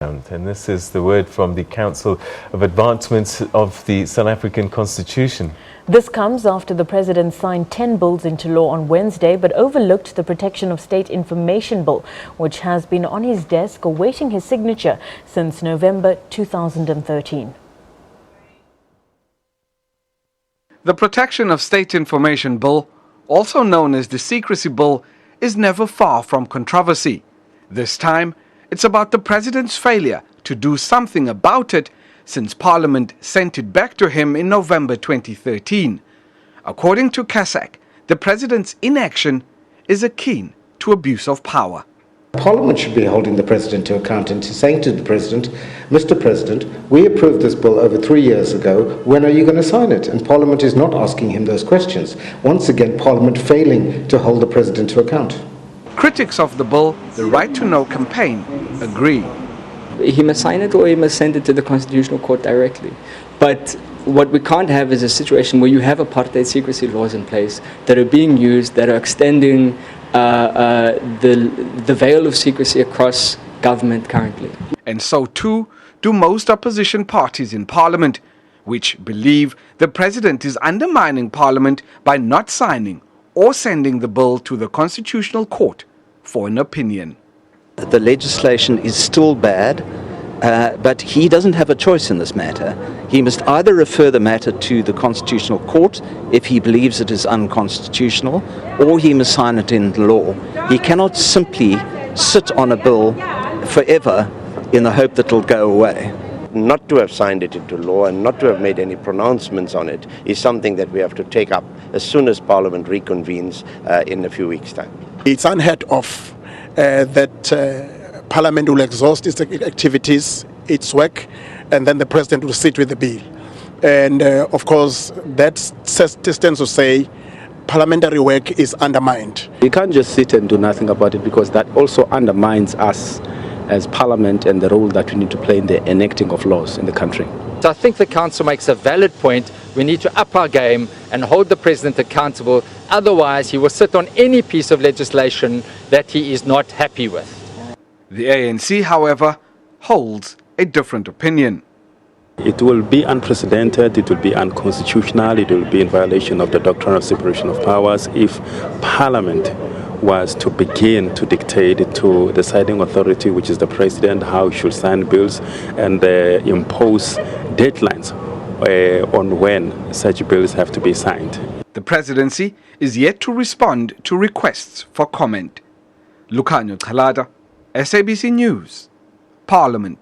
And this is the word from the Council of Advancement of the South African Constitution. This comes after the President signed 10 bills into law on Wednesday, but overlooked the Protection of State Information Bill, which has been on his desk awaiting his signature since November 2013. The Protection of State Information Bill, also known as the Secrecy Bill, is never far from controversy. This time, it's about the President's failure to do something about it since Parliament sent it back to him in November 2013. According to CASAC, the President's inaction is akin to abuse of power. Parliament should be holding the President to account and saying to the President, Mr. President, we approved this bill over 3 years ago, when are you going to sign it? And Parliament is not asking him those questions. Once again, Parliament failing to hold the President to account. Critics of the bill, the Right to Know campaign, agree. He must sign it or he must send it to the Constitutional Court directly. But what we can't have is a situation where you have apartheid secrecy laws in place that are being used, that are extending the veil of secrecy across government currently. And so too do most opposition parties in Parliament, which believe the President is undermining Parliament by not signing or sending the bill to the Constitutional Court for an opinion. The legislation is still bad, but he doesn't have a choice in this matter. He must either refer the matter to the Constitutional Court if he believes it is unconstitutional, or he must sign it into law. He cannot simply sit on a bill forever in the hope that it'll go away. Not to have signed it into law and not to have made any pronouncements on it is something that we have to take up as soon as Parliament reconvenes in a few weeks' time. It's unheard of that Parliament will exhaust its activities, its work, and then the President will sit with the bill. And of course, that tends to say parliamentary work is undermined. You can't just sit and do nothing about it, because that also undermines us as Parliament and the role that we need to play in the enacting of laws in the country. So I think the Council makes a valid point. We need to up our game and hold the President accountable. Otherwise, he will sit on any piece of legislation that he is not happy with. The ANC, however, holds a different opinion. It will be unprecedented, it will be unconstitutional, it will be in violation of the doctrine of separation of powers if Parliament was to begin to dictate to the deciding authority, which is the President, how he should sign bills and impose deadlines on when such bills have to be signed. The Presidency is yet to respond to requests for comment. Lukhanyo Chalada, SABC News, Parliament.